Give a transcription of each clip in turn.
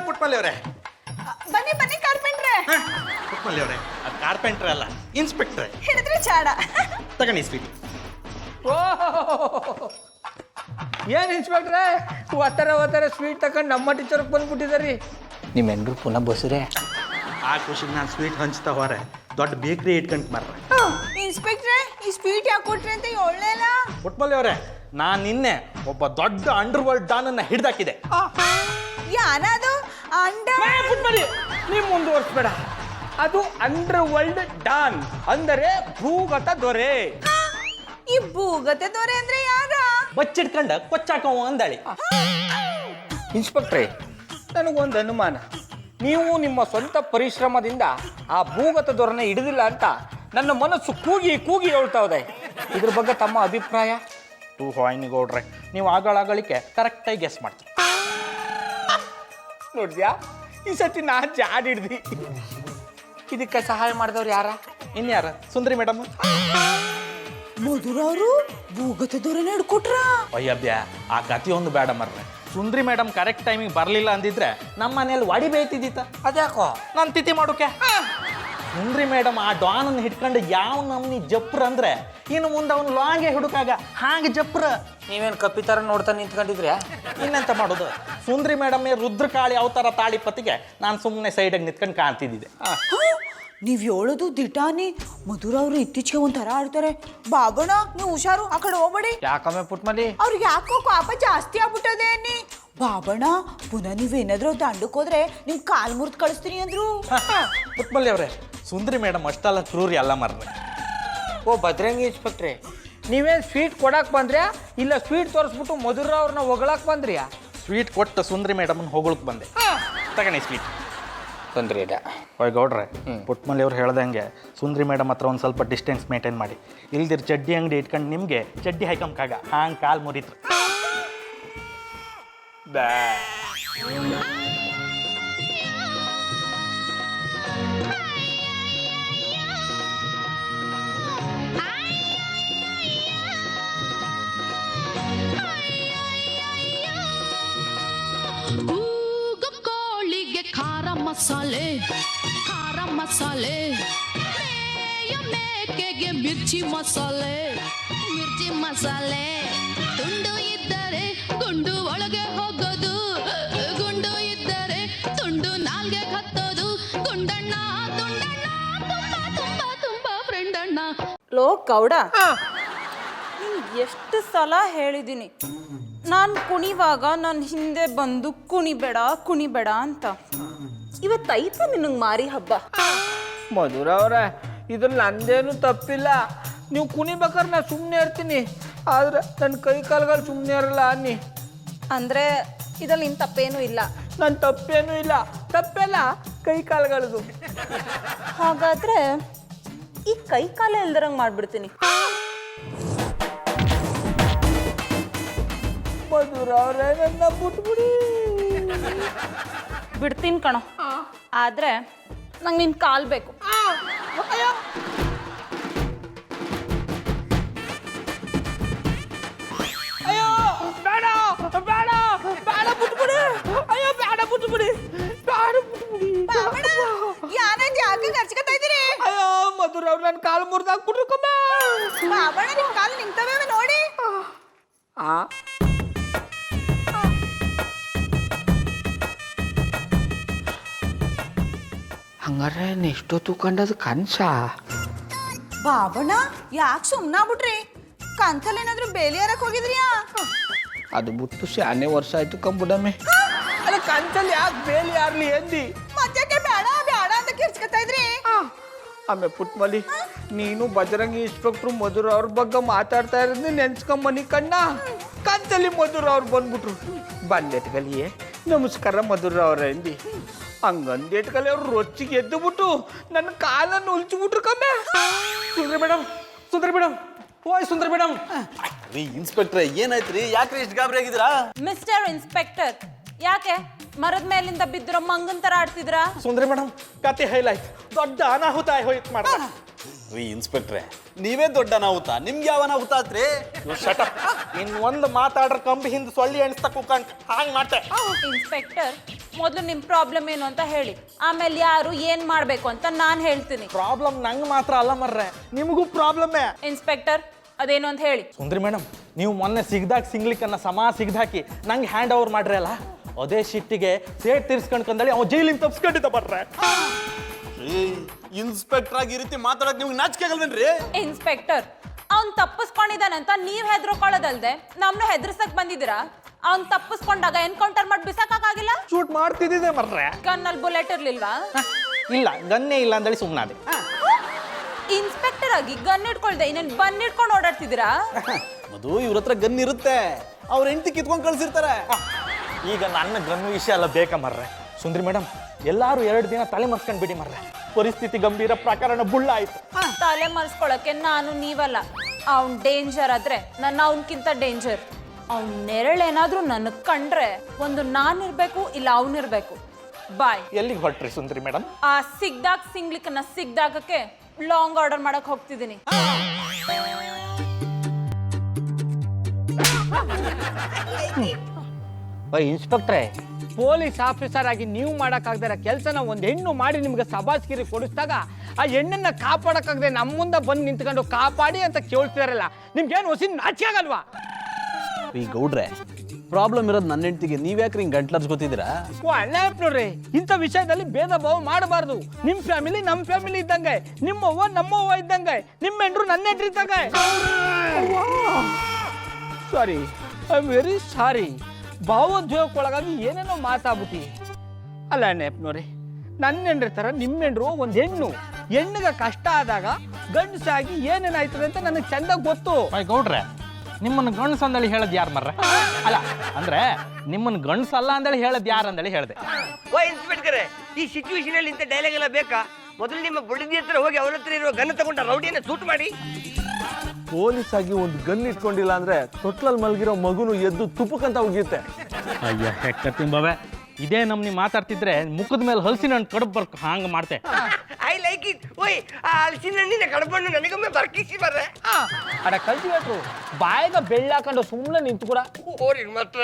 ಪುಟ್ಮಲ್ಲಿ ಅವರೇ. ಬನ್ನಿ ಬನ್ನಿ ಕಾರ್ಪೆಂಟ್ರೆ. ಪುಟ್ಮಲ್ಲಿ ಅವರೇ, ಅದು ಕಾರ್ಪೆಂಟ್ರ್ ಅಲ್ಲ, ಇನ್ಸ್ಪೆಕ್ಟ್ರೆ. ಹಿಡಿದ್ರೆ ಚಾಡ. ತಗಣಿ ಸ್ವೀಟ್. ಏನು ಇನ್ಸ್ಪೆಕ್ಟ್ರೆ ಒತ್ತರ ಸ್ವೀಟ್ ತಗೊಂಡು ನಮ್ಮ ಟೀಚರ್ಗೆ ಬಂದ್ಬಿಟ್ಟಿದಾರಿ. ನಿಮ್ಮ ಹೆಂಡ್ರು ಪುನಃ ಬಸ್ರೆ. ಆ ಖುಷಿಗೆ ನಾನು ಸ್ವೀಟ್ ಹಂಚ್ತಾ ಹೋರೆ ದೊಡ್ಡ ಬೇಕ್ರಿ ಇಟ್ಕೊಂಡ್ ಬರ್ರೆ. ಇನ್ಸ್ಪೆಕ್ಟ್ರೆ ಈ ಸ್ವೀಟ್ ಯಾಕೆ ಕೊಟ್ರಿ ಅಂತ ಹೇಳಲಿಲ್ಲ. ಪುಟ್ಮಲ್ಲಿ ಅವರೇ, ನಾನು ನಿನ್ನೆ ಒಬ್ಬ ದೊಡ್ಡ ಅಂಡರ್ ವರ್ಲ್ಡ್ ಡಾನನ್ನ ಹಿಡ್ದಾಕಿದೆ. ಯಾನದು ಪುಟ್ಮಲ್ಲಿ ನೀವು ಮುಂದುವರಿಸ್ಬೇಡ. ಅದು ಅಂಡರ್ ವರ್ಲ್ಡ್ ಡಾನ್ ಅಂದರೆ ಭೂಗತ ದೊರೆ. ಈ ಭೂಗತೆ ದೊರೆ ಅಂದ್ರೆ ಯಾರ? ಬಚ್ಚಿಡ್ಕೊಂಡ ಕೊಚ್ಚಾಕವ ಅಂದಾಳಿ. ಇನ್ಸ್ಪೆಕ್ಟ್ರೆ, ನನಗೊಂದು ಅನುಮಾನ. ನೀವು ನಿಮ್ಮ ಸ್ವಂತ ಪರಿಶ್ರಮದಿಂದ ಆ ಭೂಗತ ದೊರೆನ ಹಿಡಿದಿಲ್ಲ ಅಂತ ನನ್ನ ಮನಸ್ಸು ಕೂಗಿ ಕೂಗಿ ಹೇಳ್ತಾ ಇದೆ. ಇದ್ರ ಬಗ್ಗೆ ತಮ್ಮ ಅಭಿಪ್ರಾಯ? ಹಾಯ್ನಿಗೌಡ್ರೆ, ನೀವು ಆಗಳಿಕೆ ಕರೆಕ್ಟಾಗಿ ಗೆಸ್ ಮಾಡ್ತೀವಿ. ನೋಡಿದ್ಯಾ, ಈ ಸತಿ ನಾ ಜಾಡ್ ಹಿಡ್ದಿ. ಇದಕ್ಕೆ ಸಹಾಯ ಮಾಡಿದವ್ರು ಯಾರ? ಇನ್ಯಾರ? ಸುಂದ್ರಿ ಮೇಡಮ್. ಮಧುರವರು ಭೂಗತೆ ದೊರೆನ ಹಿಡ್ಕೊಟ್ರ. ಅಯ್ಯಬ್ಯಾ, ಆ ಕಥೆಯೊಂದು ಬೇಡ ಮರ್ರೆ. ಸುಂದ್ರಿ ಮೇಡಮ್ ಕರೆಕ್ಟ್ ಟೈಮಿಗೆ ಬರಲಿಲ್ಲ ಅಂದಿದ್ರೆ ನಮ್ಮ ಮನೇಲಿ ವಾಡಿ ಬೇಯ್ತಿದ್ದಿತ್ತ. ಅದ್ಯಾಕೋ? ನಾನು ತಿಥಿ ಮಾಡೋಕೆ. ಸುಂದ್ರಿ ಮೇಡಮ್ ಆ ಡಾನನ್ನು ಹಿಡ್ಕೊಂಡು ಯಾವ ನಮ್ನಿ ಜಪ್ರ ಅಂದ್ರೆ ಇನ್ನು ಮುಂದೆ ಅವ್ನು ಲಾಂಗೆ ಹುಡುಕಾಗ ಹಾಗೆ ಜಪ್ರ. ನೀವೇನು ಕಪ್ಪಿ ಥರ ನೋಡ್ತಾ ನಿಂತ್ಕೊಂಡಿದ್ರ್ಯಾ? ಇನ್ನೆಂತ ಮಾಡೋದು? ಸುಂದ್ರಿ ಮೇಡಮ್ ರುದ್ರಕಾಳಿ ಅವತಾರ ತಾಳಿಪತಿಗೆ ನಾನು ಸುಮ್ಮನೆ ಸೈಡಿಗೆ ನಿಂತ್ಕೊಂಡು ಕಾಣ್ತಿದ್ದಿದೆ. ನೀವ್ ಹೇಳೋದು ದಿಟಾನಿ. ಮಧುರ ಅವರು ಇತ್ತೀಚೆಗೆ ಒಂಥರ ಆಡ್ತಾರೆ. ಬಾಬಣ್ಣ ನೀವು ಹುಷಾರು, ಆ ಕಡೆ ಹೋಗ್ಬೇಡಿ. ಯಾಕಮ್ಮೆ ಪುಟ್ಮಲ್ಲಿ? ಅವ್ರಿಗೆ ಯಾಕೋ ಪಾಪ ಜಾಸ್ತಿ ಆಗ್ಬಿಟ್ಟದೆ ಅನ್ನಿ. ಬಾಬಣ್ಣ ಪುನಃ ನೀವೇನಾದ್ರೂ ದಂಡಕ್ಕೆ ಹೋದ್ರೆ ನಿಮ್ ಕಾಲ್ ಮುರಿದು ಕಳಿಸ್ತೀನಿ ಅಂದ್ರು. ಪುಟ್ಮಲ್ಲಿ ಅವರೇ, ಸುಂದ್ರಿ ಮೇಡಮ್ ಅಷ್ಟೆಲ್ಲ ಕ್ರೂರಿ ಅಲ್ಲ ಮರ್ರೆ. ಓ ಭದ್ರಂಗಿ ಇನ್ಸ್ಪೆಕ್ಟ್ರೆ, ನೀವೇನು ಸ್ವೀಟ್ ಕೊಡಕ್ಕೆ ಬಂದ್ರ್ಯಾ ಇಲ್ಲ ಸ್ವೀಟ್ ತೋರಿಸ್ಬಿಟ್ಟು ಮಧುರ ಅವ್ರನ್ನ ಹೊಗಳಕ್ಕೆ ಬಂದ್ರ್ಯಾ? ಸ್ವೀಟ್ ಕೊಟ್ಟು ಸುಂದ್ರಿ ಮೇಡಮ್ನ ಹೊಗಳಕ್ಕೆ ಬಂದೆ. ತಗಣಿ ಸ್ವೀಟ್. ತೊಂದರೆ ಇಲ್ಲ. ಓಯ್ ಗೌಡ್ರೆ, ಪುಟ್ಮಲ್ಲಿ ಅವ್ರು ಹೇಳ್ದಂಗೆ ಸುಂದ್ರಿ ಮೇಡಮ್ ಹತ್ರ ಒಂದು ಸ್ವಲ್ಪ ಡಿಸ್ಟೆನ್ಸ್ ಮೇಂಟೈನ್ ಮಾಡಿ. ಇಲ್ದಿರ ಚಡ್ಡಿ ಅಂಗಡಿ ಇಟ್ಕೊಂಡು ನಿಮಗೆ ಚಡ್ಡಿ ಹಾಕಂಕಾಗ ಹಾಂಗೆ ಕಾಲು ಮುರಿತು. ಕೋಳಿಗೆ ಖಾರ ಮಸಾಲೆ ಮೇಕೆಗೆ ಮಿರ್ಚಿ ಮಸಾಲೆ ತುಂಡು ಇದ್ದರೆ ಗುಂಡು ಒಳಗೆ ಹೋಗೋದು, ಗುಂಡು ಇದ್ದರೆ ತುಂಡು ನಾಲ್ಗೆ ಹತ್ತೋದು. ಗುಂಡಣ್ಣ ತುಂಡಣ್ಣ ತುಂಬಾ ತುಂಬಾ ತುಂಬಾ ಫ್ರೆಂಡ್ ಅಣ್ಣ. ಲೋ ಗೌಡ, ಎಷ್ಟು ಸಲ ಹೇಳಿದ್ದೀನಿ ನಾನು ಕುಣಿವಾಗ ನನ್ನ ಹಿಂದೆ ಬಂದು ಕುಣಿಬೇಡ ಅಂತ. ಇವತ್ತೈತೆ ನಿನಗೆ ಮಾರಿ ಹಬ್ಬ. ಮಧುರ ಅವರೇ, ಇದ್ರಲ್ಲಿ ನಂದೇನು ತಪ್ಪಿಲ್ಲ. ನೀವು ಕುಣಿಬೇಕಾದ್ರೆ ನಾನು ಸುಮ್ಮನೆ ಇರ್ತೀನಿ, ಆದ್ರೆ ನನ್ನ ಕೈ ಕಾಲುಗಳು ಸುಮ್ಮನೆ ಇರಲ್ಲ ಅನ್ನಿ. ಅಂದರೆ ಇದ್ರಲ್ಲಿ ನಿನ್ನ ತಪ್ಪೇನೂ ಇಲ್ಲ. ನನ್ನ ತಪ್ಪೇನೂ ಇಲ್ಲ, ತಪ್ಪೆಲ್ಲ ಕೈ ಕಾಲುಗಳದು. ಹಾಗಾದ್ರೆ ಈ ಕೈ ಕಾಲ ಇಲ್ದಿರಂಗೆ ಮಾಡ್ಬಿಡ್ತೀನಿ. ಮಧುರ ಅವರೇ, ನನ್ನ ಬಿಟ್ಬಿಡಿ. ಬಿಡ್ತೀನಿ ಕಣೋ, ಆದರೆ ನಂಗೆ ನಿನ್ನ ಕಾಲು ಬೇಕು. ಅಯ್ಯೋ ಬೇಡ ಬೇಡ ಬೇಡ ಬಿಟ್ಬಿಡಿ. ಅಯ್ಯೋ ಬೇಡ ಬಿಟ್ಬಿಡಿ, ಬೇಡ ಬಿಟ್ಬಿಡಿ. ಯಾಕೆ ಖರ್ಚ್ಕೊತಾ ಇದ್ದೀರಿ? ಅಯ್ಯೋ ಮಧುರ ಅವ್ರು ನನ್ನ ಕಾಲು ಮುರಿದಾಕ್ಬಿಟ್ರು ಕಮ್ಮೆ. ಬಾಬಣ್ಣ ನಿಮ್ಮ ಕಾಲು ನಿಂತವೆ ನೋಡಿ. ಹಂಗಾರೆ ನೆಕ್ಸ್ಟ್ ತೂಕೊಂಡದು ಕನ್ಸ? ಬಾಬಣ್ಣ ಯಾಕೆ ಸುಮ್ಮನಾಗ್ಬಿಟ್ರಿ? ಕಂತಲ್ಲಿ ಏನಾದ್ರೂ ಬೇಲಿ ಯಾರಕ್ಕೆ ಹೋಗಿದ್ರಿಯಾ? ಅದು ಬಿಟ್ಟು ಶಾನೆ ವರ್ಷ ಆಯ್ತು ಕಂಬುಡಮ್ಮೆ. ಅಲ್ಲ ಕಂಚಲ್ಲಿ ಯಾಕೆ ಬೇಲಿ ಯಾರ್ಲಿ ಎಂದಿ? ಮಜಕ್ಕೆ ಬೇಡ ಅಂತ ಕಿರ್ಚ್ಕೊತಾ ಇದ್ರಿ. ಆಮೇಲೆ ಪುಟ್ಮಲಿ, ನೀನು ಬಜರಂಗಿ ಇನ್ಸ್ಪೆಕ್ಟ್ರು ಮಧುರ ಅವ್ರ ಬಗ್ಗೆ ಮಾತಾಡ್ತಾ ಇರೋದು ನೆನ್ಸ್ಕೊಂಬನಿ ಕಣ್ಣ. ಕಂಚಲ್ಲಿ ಮಧುರ ಅವ್ರು ಬಂದ್ಬಿಟ್ರು. ಬಂದೆಟ್ಗಲಿಯೇ ನಮಸ್ಕಾರ ಮಧುರ ಅವ್ರ ಎಂದಿ. ಹಂಗಂದೇಟ್ಕಲ್ಲಿ ಅವ್ರು ರೊಚ್ಚಿಗೆ ಎದ್ದು ಬಿಟ್ಟು ನನ್ನ ಕಾಲನ್ನು ಉಲ್ಚಿಬಿಟ್ರು ಕಮ್ಮೆ. ಸುಂದ್ರಿ ಮೇಡಮ್, ಓಯ್ ಸುಂದ್ರಿ ಮೇಡಮ್. ರೀ ಇನ್ಸ್ಪೆಕ್ಟ್ರೆ, ಏನಾಯ್ತ್ರಿ? ಯಾಕ್ರಿ ಇಷ್ಟು ಗಾಬರಿ ಆಗಿದ್ದೀರಾ? ಮಿಸ್ಟರ್ ಇನ್ಸ್ಪೆಕ್ಟರ್, ಯಾಕೆ ಮರದ ಮೇಲಿಂದ ಬಿದ್ದಿರೋ ಮಂಗನ್ ತರ ಆಡ್ತಿದ್ರಾ? ಸುಂದ್ರಿ ಮೇಡಮ್, ಕತೆ ಹೈಲೈಟ್. ದೊಡ್ಡ ಅನಾಹುತ ಹೋಯ್ತು ಮೇಡಮ್. ರೀ ಇನ್ಸ್ಪೆಕ್ಟ್ರೆ ನೀವೇ ದೊಡ್ಡ ಅನಾಹುತ ನಿಮ್ಗೆ ಯಾವ ಅನಾಹುತ ಆತ್ರಿ ಇನ್ ಒಂದು ಮಾತಾಡ್ರ ಕಂಬಿ ಹಿಂದೆ ಸೊಳ್ಳಿ ಎಣಿಸ್ತಾ ಕೂಕಂಟ್ ಹಾಂಗ್ ಮಾಡ್ತೆ. ಇನ್ಸ್ಪೆಕ್ಟರ್, ಮೊದಲು ನಿಮ್ಮ ಪ್ರಾಬ್ಲಮ್ ಏನು ಅಂತ ಹೇಳಿ, ಆಮೇಲೆ ಯಾರು ಏನು ಮಾಡಬೇಕು ಅಂತ ನಾನು ಹೇಳ್ತೀನಿ. ಪ್ರಾಬ್ಲಮ್ ನಂಗೆ ಮಾತ್ರ ಅಲ್ಲ ಮರ್ರೆ, ನಿಮಗೂ ಪ್ರಾಬ್ಲಮ್ಮೇ. ಇನ್ಸ್ಪೆಕ್ಟರ್, ಅದೇನು ಅಂತ ಹೇಳಿ. ಸುಂದ್ರಿ ಮೇಡಮ್, ನೀವು ಮೊನ್ನೆ ಸಿಗ್ಲಿಕ್ಕನ್ನ ಸಿಗ್ದಾಕಿ ನಂಗೆ ಹ್ಯಾಂಡ್ ಓವರ್ ಮಾಡ್ರಿ ಅಲ್ಲ, ಅದೇ ಶಿಟ್ಟಿಗೆ ಸೇಟ್ ತೀರ್ಸ್ಕೊಂಡ್ಕಂದಳಿ ಅವ ಜೈಲಿಂದ ತಪ್ಸ್ಕೊಂಡಿದ್ದ ಬರ್ರೆ. ಇನ್ಸ್ಪೆಕ್ಟರ್ ಆಗಿ ಈ ರೀತಿ ಮಾತಾಡಕ್ ನಿಮ್ಗೆ ನಾಚಿಕೆ ಆಗಲ್ವೇನ್ರಿ? ಇನ್ಸ್ಪೆಕ್ಟರ್, ಅವ್ನು ತಪ್ಪಿಸ್ಕೊಂಡಿದ್ದಾನಂತ ನೀವು ಹೆದರ್ಕೊಳ್ಳೋದಲ್ದೆ ನಮ್ಮನ್ನು ಹೆದರ್ಸಕ್ ಬಂದಿದ್ದೀರಾ? ಅವ್ನು ತಪ್ಪಿಸ್ಕೊಂಡಾಗ ಎನ್ಕೌಂಟರ್ ಮಾಡಿ ಬಿಸಾಕಾಗಿಲ್ಲ? ಶೂಟ್ ಮಾಡ್ತಿದ್ದೆ ಮರ್ರೆ. ಗನ್ನಲ್ಲಿ ಬುಲೆಟ್ ಇರ್ಲಿಲ್ವಾ? ಇಲ್ಲ, ಗನ್ನೇ ಇಲ್ಲ ಅಂದೇಳಿ ಸುಮ್ಮನಾದೆ. ಇನ್ಸ್ಪೆಕ್ಟರ್ ಆಗಿ ಗನ್ ಇಟ್ಕೊಳ್ದೆ ಇನ್ನೇನು ಬನ್ ಇಟ್ಕೊಂಡು ಓಡಾಡ್ತಿದ್ದೀರಾ? ಅದು ಇವ್ರ ಹತ್ರ ಗನ್ ಇರುತ್ತೆ, ಅವ್ರ ಹೆಂಡತಿ ಕಿತ್ಕೊಂಡ್ ಕಳ್ಸಿರ್ತಾರೆ. ಈಗ ನನ್ನ ಗನ್ನು ವಿಷಯ ಎಲ್ಲ ಬೇಕಾ ಮರ್ರೆ? ಸುಂದ್ರಿ ಮೇಡಮ್, ಎಲ್ಲಾರು 2 ದಿನ ತಲೆ ಮರ್ಸ್ಕೊಂಡ್ ಬಿಡಿ ಮರ್ರೆ, ಪರಿಸ್ಥಿತಿ ಗಂಭೀರ, ಪ್ರಕರಣ ಬುಳ್ಳ ಆಯ್ತು. ತಲೆ ಮರ್ಸ್ಕೊಳಕ್ಕೆ ನಾನು ನೀವಲ್ಲ. ಅವ್ನ್ ಡೇಂಜರ್ ಆದ್ರೆ ನನ್ನ ಅವನ್ಕಿಂತ ಡೇಂಜರ್. ಅವ್ನ ನೆರಳೇನಾದ್ರೂ ನನಗ್ ಕಂಡ್ರೆ ಒಂದು ನಾನಿರ್ಬೇಕು, ಇಲ್ಲ ಅವನಿರ್ಬೇಕು. ಬಾಯ್. ಎಲ್ಲಿಗೆ ಹೊರಟ್ರಿ ಸುಂದ್ರಿ ಮೇಡಮ್? ಆ ಸಿಗ್ಲಿಕ್ಕನ್ನ ಸಿಗ್ದಾಗಕ್ಕೆ ಲಾಂಗ್ ಆರ್ಡರ್ ಮಾಡಕ್ ಹೋಗ್ತಿದ್ದೀನಿ. ಇನ್ಸ್ಪೆಕ್ಟ್ರೆ, ಪೊಲೀಸ್ ಆಫೀಸರ್ ಆಗಿ ನೀವು ಮಾಡೋಕ್ಕಾಗದಿರೋ ಕೆಲಸನ ಒಂದು ಹೆಣ್ಣು ಮಾಡಿ ನಿಮ್ಗೆ ಸಭಾಸ್ಗಿರಿ ಕೊಡಿಸಿದಾಗ ಆ ಹೆಣ್ಣನ್ನ ಕಾಪಾಡೋಕ್ಕಾಗದೆ ನಮ್ಮ ಮುಂದೆ ಬಂದು ನಿಂತ್ಕೊಂಡು ಕಾಪಾಡಿ ಅಂತ ಕೇಳ್ತಿದಾರಲ್ಲ, ನಿಮ್ಗೇನು ಹೊಸ ನಾಚಿಕೆ ಆಗಲ್ವಾ? ಈ ಗೌಡ್ರೆ, ಪ್ರಾಬ್ಲಮ್ ಇರೋದು ನನ್ನ ಹೆಂಡತಿಗೆ, ನೀವ್ಯಾಕ್ರಿ ಹಿಂಗೆ ಗಂಟ್ಲರ್ಸ್ ಗೊತ್ತಿದ್ದೀರಾ? ನೋಡ್ರಿ, ಇಂಥ ವಿಷಯದಲ್ಲಿ ಭೇದ ಭಾವ ಮಾಡಬಾರ್ದು. ನಿಮ್ಮ ಫ್ಯಾಮಿಲಿ ನಮ್ಮ ಫ್ಯಾಮಿಲಿ ಇದ್ದಂಗೆ, ನಿಮ್ಮವ್ವ ನಮ್ಮವ್ವ ಇದ್ದಂಗೆ, ನಿಮ್ಮ ಹೆಂಡ್ರು ನನ್ನ ಹೆಂಡ್ರು ಇದ್ದಂಗೆ. ಸಾರಿ, ಐ ಆಮ್ ವೆರಿ ಸಾರಿ. ಭಾವೋದ್ಯೋಗಕ್ಕೊಳಗಾಗಿ ಏನೇನೋ ಮಾತಾಡ್ಬಿಟ್ಟಿ. ಅಲ್ಲ ನೆಪ್ನೋರಿ, ನನ್ನ ಹೆಂಡ್ರ ಥರ ನಿಮ್ಮ ಹೆಂಡ್ರು ಒಂದು ಹೆಣ್ಣಿಗೆ ಕಷ್ಟ ಆದಾಗ ಗಂಡಸಾಗಿ ಏನೇನಾಯ್ತದೆ ಅಂತ ನನಗೆ ಚಂದಾಗಿ ಗೊತ್ತು. ಗೌಡ್ರೆ, ನಿಮ್ಮನ್ನು ಗಂಡಸ ಅಂದೇಳಿ ಹೇಳದ್ ಯಾರು ಮರ್ರೆ? ಅಲ್ಲ ಅಂದ್ರೆ ನಿಮ್ಮನ್ನು ಗಂಡಸಲ್ಲ ಅಂದೇಳಿ ಹೇಳದ್ ಯಾರು ಅಂದೇಳಿ ಹೇಳ್ದೆ. ಓ ಇನ್ಸ್ಪೆಕ್ಟರ್, ಈ ಸಿಚುವೇಶನ್ ಅಲ್ಲಿ ಇಂಥ ಡೈಲಾಗ್ ಎಲ್ಲ ಬೇಕಾ? ಮೊದಲು ನಿಮ್ಮ ಬುಡದಿ ಹತ್ರ ಹೋಗಿ ಅವ್ರ ಹತ್ರ ಇರುವ ಗನ್ ತಗೊಂಡ ರೌಡಿಯನ್ನ ಸೂಟ್ ಮಾಡಿ. ಪೊಲೀಸ್ ಆಗಿ ಒಂದು ಗನ್ ಇಟ್ಕೊಂಡಿಲ್ಲ ಅಂದ್ರೆ ತೊಟ್ಲಲ್ಲಿ ಮಲಗಿರೋ ಮಗುನು ಎದ್ದು ತುಪ್ಪಕ್ಕಂತ ಹೋಗಿರುತ್ತೆ. ಅಯ್ಯ ಹೆಕ್ಕ ತಿಂಬವೆ, ಇದೇ ನಮ್ನಿ ಮಾತಾಡ್ತಿದ್ರೆ ಮುಖದ ಮೇಲೆ ಹಲಸಿನ ಹಣ್ಣು ಕಡುಬು ಬರ್ಕ ಹಾಂಗ ಮಾಡ್ತೆ. I like it. ಓಯ್, ಆ ಹಲಸಿನ ಹಣ್ಣಿನ ಕಡಬಣ್ಣು ನನಗೊಮ್ಮೆ ಬರ್ಕಿಸಿ ಬರ್ರೆ. ಅಡ ಕಲ್ತಿವೇಟ್ರು ಬಾಯಿಗ ಬೆಳ್ಳಾಕೊಂಡು ಸುಮ್ಮನೆ ನಿಂತು ಕೂಡ ಓರಿ ಮಾತ್ರ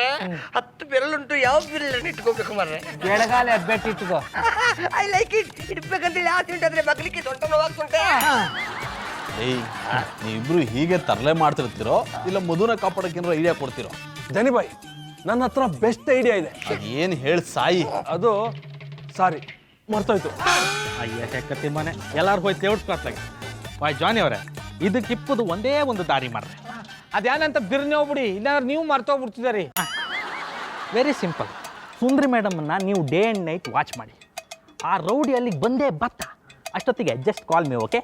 10 ಬೆರಳುಂಟು, ಯಾವ ಬೆರಳನ್ನು ಇಟ್ಕೋಬೇಕು ಮರ್ರೆ? ಎಡಗಾಲೆ ಅಬ್ಬೆಟ್ಟು ಇಟ್ಕೋ. I like it. ಇಡ್ಬೇಕಂತೇಳಿ ಆಸೆ ಉಂಟಾದ್ರೆ ಬಗ್ಲಿಕ್ಕೆ ಸೊಂಟ ನೋವಾಗ್ತುಂಟೆ. ಏಯ್, ನೀವಿಬ್ರು ಹೀಗೆ ತರಲೆ ಮಾಡ್ತಿರ್ತೀರೋ ಇಲ್ಲ ಮಧುನ ಕಾಪಾಡಕ್ಕೆ ಏನಾರ ಐಡಿಯಾ ಕೊಡ್ತಿರೋ? ಜನಿಬಾಯ್, ನನ್ನ ಹತ್ರ ಬೆಸ್ಟ್ ಐಡಿಯಾ ಇದೆ. ಏನು ಹೇಳಿ ಸಾಯಿ. ಅದು ಸಾರಿ ಮರ್ತೋಯ್ತು. ಅಯ್ಯ ಹೆಕ್ಕ ತಿಮ್ಮನೆ, ಎಲ್ಲಾರು ಹೋಯ್ತು ತೇಡ್ಸ್ಕೊತ್ಲಾಗ. ವಾಯ್ ಜಾನಿ ಅವರೇ, ಇದಕ್ಕಿಪ್ಪದು ಒಂದೇ ಒಂದು ದಾರಿ ಮಾಡ್ರಿ. ಅದ್ಯಾನಂತ ಬಿರ್ನೆ ಹೋಗ್ಬಿಡಿ, ಇಲ್ಲಾಂದ್ರೆ ನೀವು ಮರ್ತೋಗ್ಬಿಡ್ತಿದ್ದೀರಿ. Very simple. ಸುಂದ್ರಿ ಮೇಡಮನ್ನ ನೀವು ಡೇ ಆ್ಯಂಡ್ ನೈಟ್ ವಾಚ್ ಮಾಡಿ. ಆ ರೌಡಿ ಅಲ್ಲಿಗೆ ಬಂದೇ ಬತ್ತ ಅಷ್ಟೊತ್ತಿಗೆ ಜಸ್ಟ್ ಕಾಲ್ ಮೀ, ಓಕೆ?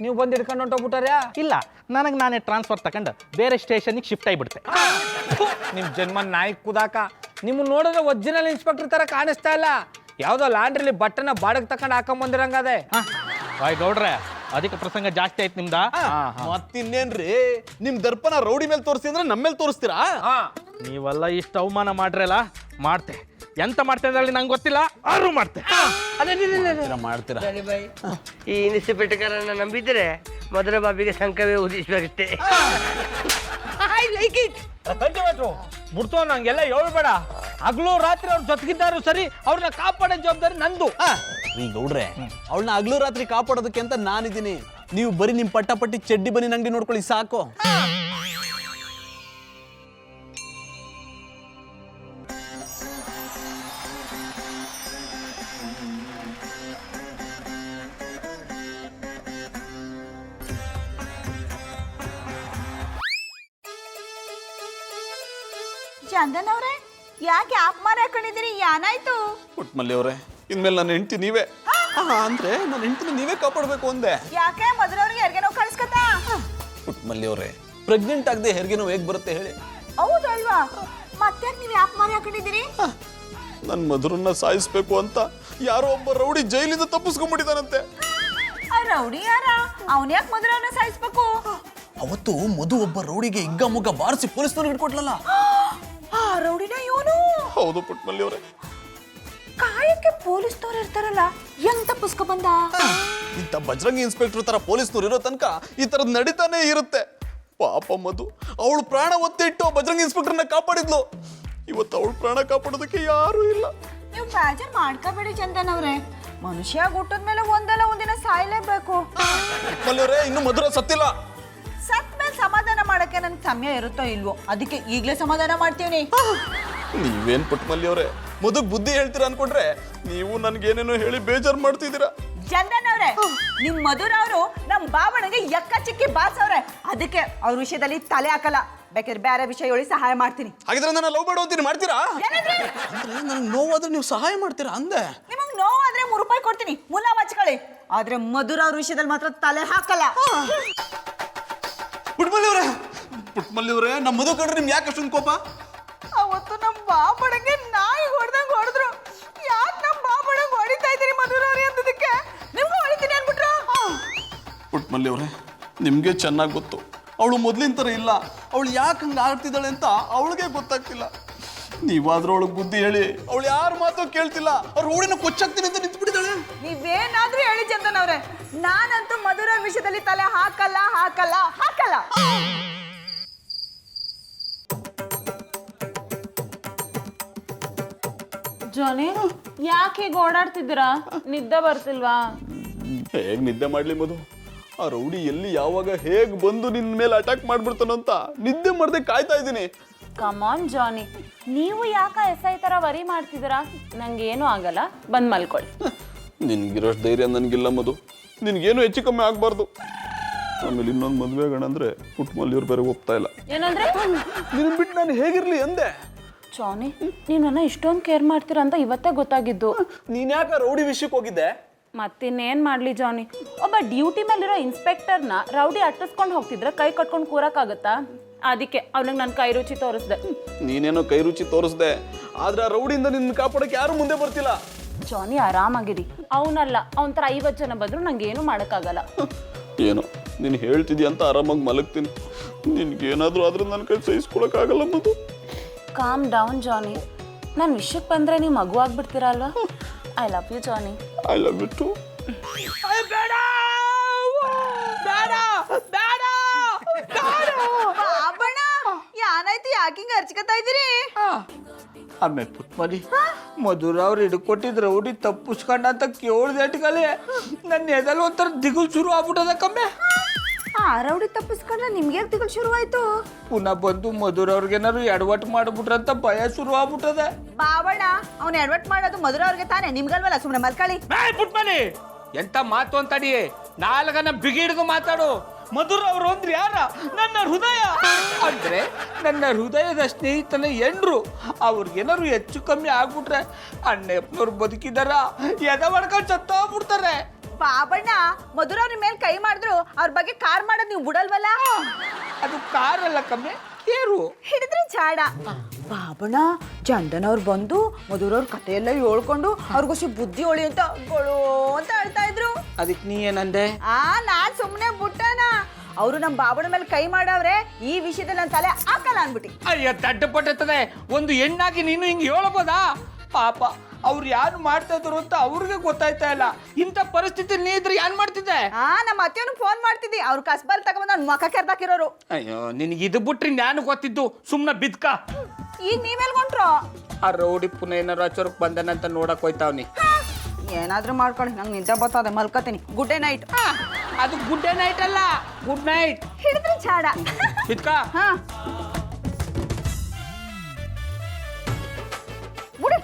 ನೀವು ಬಂದು ಹಿಡ್ಕೊಂಡು ಹೊಂಟೋಗ್ಬಿಟ್ಟಾರ್ಯಾ? ಇಲ್ಲ, ನನಗೆ ನಾನೇ ಟ್ರಾನ್ಸ್ಫರ್ ತಗೊಂಡು ಬೇರೆ ಸ್ಟೇಷನ್ಗೆ ಶಿಫ್ಟ್ ಆಗಿಬಿಡ್ತೆ. ನಿಮ್ಮ ಜನ್ಮ ನಾಯಿ ಕುದಾಕ. ನಿಮ್ಮನ್ನ ನೋಡಿದ್ರೆ ಒರಿಜಿನಲ್ ಇನ್ಸ್ಪೆಕ್ಟರ್ ಥರ ಕಾಣಿಸ್ತಾ ಇಲ್ಲ. ಯಾವುದೋ ಲಾಂಡ್ರಿಲಿ ಬಟ್ಟನ ಬಾಡಗ್ ತಕೊಂಡು ಹಾಕೊಂಬಂದಿರಂಗದೆ. ವಾಯ್ ಗೌಡ್ರೆ, ಅದಕ್ಕೆ ಪ್ರಸಂಗ ಜಾಸ್ತಿ ಆಯ್ತು ನಿಮ್ದ. ಮತ್ತಿನ್ನೇನ್ರಿ, ನಿಮ್ ದರ್ಪನ ರೌಡಿ ಮೇಲೆ ತೋರಿಸಿ ಅಂದ್ರೆ ನಮ್ಮ ಮೇಲೆ ತೋರಿಸ್ತೀರಾ? ನೀವೆಲ್ಲ ಇಷ್ಟು ಅವಮಾನ ಮಾಡ್ರಲ್ಲ, ಮಾಡ್ತೆ. ಎಂತ ಮಾಡ್ತೆ ಅಂದ್ರೆ ನಂಗೆ ಗೊತ್ತಿಲ್ಲ, ಆದ್ರೂ ಮಾಡ್ತೆ. ಮಾಡ್ತೀರಾ? ಈ ಇನ್ಸ್ಪೆಕ್ಟರ್ನ ನಂಬಿದ್ರೆ ಮಧುರ ಬಾಬಿಗೆ ಸಂಕವೇ ಉದಿಸ್ಬೇಕಷ್ಟೇ. I like it. ಬಿಡ್ತೋ, ನಂಗೆಲ್ಲ ಹೇಳ್ಬೇಡ. ಹಗಲು ರಾತ್ರಿ ಅವ್ರ ಜೊತೆಗಿದ್ದಾರು ಸರಿ, ಅವ್ರನ್ನ ಕಾಪಾಡೋ ಜವಾಬ್ದಾರಿ ನಂದು. ಈ ಗೌಡ್ರೆ, ಅವಳನ್ನ ಹಗಲು ರಾತ್ರಿ ಕಾಪಾಡೋದಕ್ಕೆ ಅಂತ ನಾನಿದ್ದೀನಿ. ನೀವು ಬರೀ ನಿಮ್ ಪಟ್ಟಿ ಚಡ್ಡಿ ಬನ್ನಿ ಅಂಗಡಿ ನೋಡ್ಕೊಳ್ಳಿ ಸಾಕು. ಚಂದನ್ ಅವ್ರೆ, ಯಾಕೆ ಆಪ್ ಮಾರ ಹಾಕೊಂಡಿದ್ದೀರಿ? ಏನಾಯ್ತು? ಪುಟ್ಮಲ್ಲಿ ಅವರೇ, ಇನ್ಮೇಲೆ ನನ್ನ ಹೆಂಡತಿ ನೀವೇ. ಅಂದ್ರೆ ನನ್ನ ಹೆಂಡತಿನ ನೀವೇ ಕಾಪಾಡಬೇಕು ಅಂದೆ. ಯಾಕೆ ಮಧುರವ್ರಿಗೆ ಯಾರಿಗೆ ನಾವು ಕಳ್ಸ್ಕತ್ತಾ? ಪುಟ್ಮಲ್ಲಿ ಅವರೇ, ಪ್ರೆಗ್ನೆಂಟ್ ಆಗದೆ ಹೆರಿಗೆ ನೋವು ಹೇಗೆ ಬರುತ್ತೆ ಹೇಳಿ? ಹೌದಲ್ವಾ? ಮತ್ತೆ ನೀವು ಆಪ್ ಮಾರ ಹಾಕೊಂಡಿದ್ದೀರಿ? ನನ್ನ ಮಧುರನ್ನ ಸಾಯಿಸ್ಬೇಕು ಅಂತ ಯಾರೋ ಒಬ್ಬ ರೌಡಿ ಜೈಲಿಂದ ತಪ್ಪಿಸ್ಕೊಂಡ್ಬಿಟ್ಟಿದಾನಂತೆ. ಆ ರೌಡಿ ಯಾರ? ಅವನ್ ಯಾಕೆ ಮಧುರವ್ರನ್ನ ಸಾಯಿಸ್ಬೇಕು? ಅವತ್ತು ಮಧು ಒಬ್ಬ ರೌಡಿಗೆ ಹಿಗ್ಗ ಮುಗ್ಗ ಬಾರಿಸಿ ಪೊಲೀಸ್ನವ್ರಿಗೆ ಇಟ್ಕೊಟ್ಲಲ್ಲ. ಆ ರೌಡಿನ ಇವನು? ಹೌದು ಪುಟ್ಮಲ್ಲಿ ಅವರೇ. ಕಾಯಕ್ಕೆ ಪೊಲೀಸ್ನವ್ರು ಇರ್ತಾರಲ್ಲ, ಹೆಂಗ್ ತಪ್ಪಿಸ್ಕೊ ಬಂದ? ಇಂಥ ಬಜರಂಗಿ ಇನ್ಸ್ಪೆಕ್ಟರ್ ತರ ಪೊಲೀಸ್ನವ್ರು ಇರೋ ತನಕ ಈ ತರದ್ ನಡೀತಾನೆ ಇರುತ್ತೆ. ಪಾಪ ಮಧು, ಅವಳು ಪ್ರಾಣ ಒತ್ತಿಟ್ಟು ಬಜರಂಗಿ ಇನ್ಸ್ಪೆಕ್ಟರ್ನ ಕಾಪಾಡಿದ್ಲು. ಇವತ್ತು ಅವಳು ಪ್ರಾಣ ಕಾಪಾಡೋದಕ್ಕೆ ಯಾರೂ ಇಲ್ಲ. ನೀವು ಬೇಜಾರ್ ಮಾಡ್ಕೋಬೇಡಿ ಚಂದನ್ ಅವ್ರೆ, ಮನುಷ್ಯ ಹುಟ್ಟದ್ಮೇಲೆ ಒಂದಲ್ಲ ಒಂದಿನ ಸಾಯ್ಲೇಬೇಕು. ಮಲ್ಲವ್ರೆ, ಇನ್ನು ಮಧುರ ಸತ್ತಿಲ್ಲ. ಸತ್ ಮೇಲೆ ಸಮಾಧಾನ ಮಾಡಕ್ಕೆ ನನ್ಗೆ ಸಮಯ ಇರುತ್ತೋ ಇಲ್ವೋ, ಅದಕ್ಕೆ ಈಗಲೇ ಸಮಾಧಾನ ಮಾಡ್ತೀವಿ. ನೀವೇನ್ ಪುಟ್ಮಲ್ಲಿ ಅವರೇ ಮಧುಗ್ ಬುದ್ಧಿ ಹೇಳ್ತೀರಾ ಅನ್ಕೊಂಡ್ರೆ ನೀವು ನನ್ಗೇನೇನೋ ಹೇಳಿ ಬೇಜಾರು ಮಾಡ್ತಿದ್ದೀರಾ. ಚಂದನ್ ಅವ್ರೆ, ನಿಮ್ ಮಧುರ್ ಅವರು ನಮ್ ಬಾಬಣ್ಣಗೆ ಎಕ್ಕ ಚಿಕ್ಕಿ ಬಾರ್ಸವ್ರೆ, ಅದಕ್ಕೆ ಅವ್ರ ವಿಷಯದಲ್ಲಿ ತಲೆ ಹಾಕಲ್ಲ. ಬೇಕಾದ್ರೆ ಬೇರೆ ವಿಷಯ ಹೇಳಿ ಸಹಾಯ ಮಾಡ್ತೀನಿ. ಹಾಗಿದ್ರೆ ನನ್ನ ಲವ್ ಬೇಡ ಅಂತೀನಿ, ಮಾಡ್ತೀರಾ? ನನ್ಗೆ ನೋವಾದ್ರೆ ನೀವು ಸಹಾಯ ಮಾಡ್ತೀರಾ ಅಂದೆ. ನಿಮಗ್ ನೋವಾದ್ರೆ ₹3 ಕೊಡ್ತೀನಿ, ಮುಲ ಹಚ್ಕೊಳ್ಳಿ. ಆದ್ರೆ ಮಧುರ್ ಅವ್ರ ವಿಷಯದಲ್ಲಿ ಮಾತ್ರ ತಲೆ ಹಾಕಲ್ಲ. ಪುಟ್ಮಲ್ಲಿ ಅವರೇ ನಮ್ಮ ಮಧು ಕಂಡ್ರೆ ನಿಮ್ಗೆ ಯಾಕೆ ಅಷ್ಟೊಂದು ಕೋಪ? ಅವತ್ತು ನಮ್ ಬಾಬಣ್ಣಗೆ ನಾಯಿ ಹೊಡೆದಂಗ್ ಹೊಡೆದ್ರು. ಯಾಕೆ ನಮ್ ಬಾಬಣ್ಣಗೆ ಹೊಡಿತಾ ಇದ್ದೀರಿ ಮಧುರ್ ಅವ್ರಿ ಅಂದದಕ್ಕೆ ನಿಮ್ಗೂ ಹೊಡಿತೀನಿ ಅನ್ಬಿಟ್ರು. ಪುಟ್ಮಲ್ಲಿ ಅವರೇ, ನಿಮ್ಗೆ ಚೆನ್ನಾಗಿ ಗೊತ್ತು ಅವಳು ಮೊದ್ಲಿನ ಥರ ಇಲ್ಲ. ಅವಳು ಯಾಕೆ ಹಂಗೆ ಆಡ್ತಿದ್ದಾಳೆ ಅಂತ ಅವಳಿಗೆ ಗೊತ್ತಾಗ್ತಿಲ್ಲ. ನೀವಾದ್ರೂ ಅವಳಿಗೆ ಬುದ್ಧಿ ಹೇಳಿ. ಅವಳು ಯಾರ ಮಾತು ಕೇಳ್ತಿಲ್ಲ. ಅವ್ರು ಓಡಿನ ಕೊಚ್ಚಾಗ್ತೀನಿ ಅಂತ ನಿಂತು ಬಿಟ್ಟಿದ್ದಾಳೆ. ನೀವೇನಾದ್ರೂ ಹೇಳಿ ಚಂದನ್ ಅವ್ರೆ, ನಾನಂತೂ ಮಧುರ ವಿಷಯದಲ್ಲಿ ತಲೆ ಹಾಕಲ್ಲ ಹಾಕಲ್ಲ ಹಾಕಲ್ಲ. ಜಾನಿ, ಯಾಕೆ ಹೀಗೆ ಓಡಾಡ್ತಿದ್ದೀರಾ? ನಿದ್ದೆ ಬರ್ತಿಲ್ವಾ? ಹೇಗೆ ನಿದ್ದೆ ಮಾಡ್ಲಿ ಮಧು? ಆ ರೌಡಿ ಎಲ್ಲಿ ಯಾವಾಗ ಹೇಗ್ ಬಂದು ನಿನ್ನ ಮೇಲೆ ಅಟ್ಯಾಕ್ ಮಾಡ್ಬಿಡ್ತಾನೋ ಅಂತ ನಿದ್ದೆ ಮಾಡದೆ ಕಾಯ್ತಾ ಇದ್ದೀನಿ. ಕಮಾನ್ ಜಾನಿ, ನೀವು ಯಾಕೆ ಎಸ್ ಐ ಥರ ವರಿ ಮಾಡ್ತಿದ್ದೀರಾ? ನಂಗೇನು ಆಗಲ್ಲ, ಬಂದು ಮಲ್ಕೊಳ್ಳಿ. ನಿನ್ಗಿರೋಷ್ಟು ಧೈರ್ಯ ನನಗಿಲ್ಲ ಮಧು. ನಿನ್ಗೇನು ಹೆಚ್ಚು ಕಮ್ಮಿ ಆಗಬಾರ್ದು. ಆಮೇಲೆ ಇನ್ನೊಂದು ಮದುವೆ ಆಗೋಣ ಅಂದ್ರೆ ಪುಟ್ಮಲ್ಲಿ ಬೇರೆ ಒಪ್ತಾ ಇಲ್ಲ. ಏನಂದ್ರೆ? ನಿನ್ನ ಬಿಟ್ಟು ನಾನು ಹೇಗಿರ್ಲಿ ಅಂದೆ. ಜಾನಿ, ನೀವು ನನ್ನ ಇಷ್ಟೊಂದು ಕೇರ್ ಮಾಡ್ತೀರಾ ಅಂತ ಇವತ್ತೇ ಗೊತ್ತಾಗಿದ್ದು. ನೀನ್ ಯಾಕೆ ರೌಡಿ ವಿಷಯಕ್ಕೆ ಹೋಗಿದ್ದೆ? ಮತ್ತಿನ್ನೇನು ಮಾಡಲಿ ಜಾನಿ, ಒಬ್ಬ ಡ್ಯೂಟಿ ಮೇಲಿರೋ ಇನ್ಸ್ಪೆಕ್ಟರ್ನ ರೌಡಿ ಅಟ್ಟಿಸ್ಕೊಂಡು ಹೋಗ್ತಿದ್ರೆ ಕೈ ಕಟ್ಕೊಂಡು ಕೂರಕ್ಕಾಗತ್ತಾ? ಅದಕ್ಕೆ ಅವನಿಗೆ ನನ್ನ ಕೈ ರುಚಿ ತೋರಿಸ್ದೆ. ನೀನೇನೋ ಕೈ ರುಚಿ ತೋರಿಸ್ದೆ, ಆದ್ರೆ ಆ ರೌಡಿಯಿಂದ ನಿನ್ನ ಕಾಪಾಡಕ್ಕೆ ಯಾರು ಮುಂದೆ ಬರ್ತಿಲ್ಲ. ಜಾನಿ ಆರಾಮಾಗಿರಿ, ಅವನಲ್ಲ ಅವನ ಥರ 50 ಜನ ಬಂದರೂ ನಂಗೇನು ಮಾಡೋಕ್ಕಾಗಲ್ಲ. ಏನೋ ನೀನು ಹೇಳ್ತಿದ್ಯಾ ಅಂತ ಆರಾಮಾಗಿ ಮಲಗ್ತೀನಿ. ನಿನ್ಗೇನಾದ್ರೂ ಆದ್ರೆ ನನ್ನ ಕೈ ಸಹಿಸ್ಕೊಳಕ್ಕಾಗಲ್ಲ ಮಧು. ಕಾಮ್ ಡೌನ್ ಜಾನಿ. ನನ್ನ ವಿಷಯಕ್ಕೆ ಬಂದರೆ ನೀವು ಮಗು ಆಗ್ಬಿಡ್ತೀರಾ ಅಲ್ವಾ? ಐ ಲವ್ ಯು ಜಾನಿ. I love you too. ಬೇಡ ಬೇಡ ಬೇಡ ಬಾಬಣ್ಣ, ಯಾನಾಯ್ತು? ಯಾಕಿಂಗ ಅರ್ಚ್ಕೊತಾ ಇದ್ದೀರಿ? ಆಮೇಲೆ ಪುಟ್ಮಲಿ ಮಧುರ ಅವ್ರು ಹಿಡ್ಕೊಟ್ಟಿದ್ ರೌಡಿ ತಪ್ಪಿಸ್ಕೊಂಡ ಅಂತ ಕೇಳ್ದೆಟ್ಗಲೆ ನನ್ನ ಎದೆಲ್ಲ ಒಂಥರ ದಿಗುಲ್ ಶುರು ಆಗ್ಬಿಟ್ಟದ ಕಮ್ಮೆ. ಆ ರೌಡಿ ತಪ್ಪಿಸ್ಕೊಂಡ್ರೆ ನಿಮ್ಗೆ ದಿಗುಲ್ ಶುರುವಾಯ್ತು? ಪುನಃ ಬಂದು ಮಧುರ ಅವ್ರಿಗೇನಾದ್ರು ಎಡವಟ್ಟು ಮಾಡ್ಬಿಟ್ರಂತ ಭಯ ಶುರು ಆಗ್ಬಿಟ್ಟದ. ಬಾಬಣ್ಣ, ಅವ್ನ ಎಡವಟ್ ಮಾಡೋದು ಮಧುರ ಅವ್ರಿಗೆ ತಾನೆ, ನಿಮ್ಗಲ್ವಲ್ಲ? ಸುಮ್ಮನೆ ಮಲ್ಕಳಿ. ಪುಟ್ಮಲಿ ಎಂತ ಮಾತು ಅಂತಡಿ, ನಾಲ್ಗನ ಬಿಗಿ ಹಿಡಿದು ಮಾತಾಡು. ಮಧುರ ಅವರು ಅಂದ್ರೆ ಯಾರ? ನನ್ನ ಹೃದಯ. ಅಂದ್ರೆ ನನ್ನ ಹೃದಯದ ಸ್ನೇಹಿತನ ಎಂಡ್ರು. ಅವ್ರಿಗೇನಾದ್ರು ಹೆಚ್ಚು ಕಮ್ಮಿ ಆಗ್ಬಿಟ್ರೆ ಅಣ್ಣಪ್ಪನವ್ರು ಬದುಕಿದಾರ ಎದೆ ಮಾಡ್ಕೊಂಡು ಸತ್ತೋಗ್ಬಿಡ್ತಾರೆ. ಬಾಬಣ್ಣ, ಮಧುರ ಅವ್ರ ಮೇಲೆ ಕೈ ಮಾಡಿದ್ರು ಅವ್ರ ಬಗ್ಗೆ ಕಾರ್ ಮಾಡೋದು ನೀವು ಬಿಡಲ್ವಲ್ಲ? ಅದು ಕಾರಲ್ಲ ಕಮ್ಮಿ, ಕೇರು ಹಿಡಿದ್ರೆ ಚಾಡ. ಬಾಬಣ್ಣ, ಚಂದನ್ ಅವ್ರು ಬಂದು ಮಧುರವ್ರ ಕತೆ ಎಲ್ಲ ಹೇಳ್ಕೊಂಡು ಅವ್ರಿಗೋಸಿ ಬುದ್ಧಿ ಹೊಳಿ ಅಂತ ಗೊಳೋ ಅಂತ ಹೇಳ್ತಾ ಇದ್ರು. ಅದಕ್ಕೆ ನೀ ಏನಂದೆ? ನಾನ್ ಸುಮ್ಮನೆ ಬಿಟ್ಟನ. ಅವರು ನಮ್ಮ ಬಾಬಣ್ಣ ಮೇಲೆ ಕೈ ಮಾಡವ್ರೆ, ಈ ವಿಷಯದಲ್ಲಿ ನನ್ನ ತಲೆ ಹಾಕಲ್ಲ ಅನ್ಬಿಟ್ಟು. ಅಯ್ಯ, ದಡ್ಡಪಟ್ಟದೆ. ಒಂದು ಹೆಣ್ಣಾಗಿ ನೀನು ಹಿಂಗೆ ಹೇಳ್ಬೋದಾ? ಪಾಪ ಅವ್ರು ಯಾರು ಮಾಡ್ತಾ ಇದ್ರು ಅಂತ ಅವ್ರಿಗೆ ಗೊತ್ತಾಯ್ತಾ ಇಲ್ಲ. ಇಂಥ ಪರಿಸ್ಥಿತಿ ನೀ ಇದ್ರೆ ಏನ್ ಮಾಡ್ತಿದ್ದೆ? ನಮ್ಮ ಅತ್ತೆಯವ್ನು ಫೋನ್ ಮಾಡ್ತಿದ್ದಿ, ಅವ್ರು ಕಸ್ಬಲ್ ತಗೊಂಡ್ ನನ್ನ ಮಕ್ಕ ಕೆರ್ದಾಕಿರೋರು. ಅಯ್ಯೋ, ನಿನಗೆ ಇದು ಬಿಟ್ರಿ ನಾನು ಗೊತ್ತಿದ್ದು. ಸುಮ್ಮನೆ ಬಿದ್ಕ. ಈಗ ನೀವೆಲ್ಗೊಂಡ್ರು? ಆ ರೌಡಿ ಪುನಃ ಏನಾರು ಆಚೋರಕ್ಕೆ ಬಂದನಂತ ನೋಡಕ್ ಹೋಯ್ತಾವ್ನಿ. ಏನಾದ್ರೂ ಮಾಡ್ಕೊಳ್ಳಿ, ನಂಗೆ ನಿದ್ದೆ ಬರ್ತದೆ, ಮಲ್ಕೋತೀನಿ. Good day night. ಅದು ಗುಡ್ ಡೇ ನೈಟ್ ಅಲ್ಲ, ಗುಡ್ ನೈಟ್. ಹಿಡಿದ್ರೆ ಚಾಡ. ಬಿದ್ಕ. ಹಾ, ಬಿಡಿ.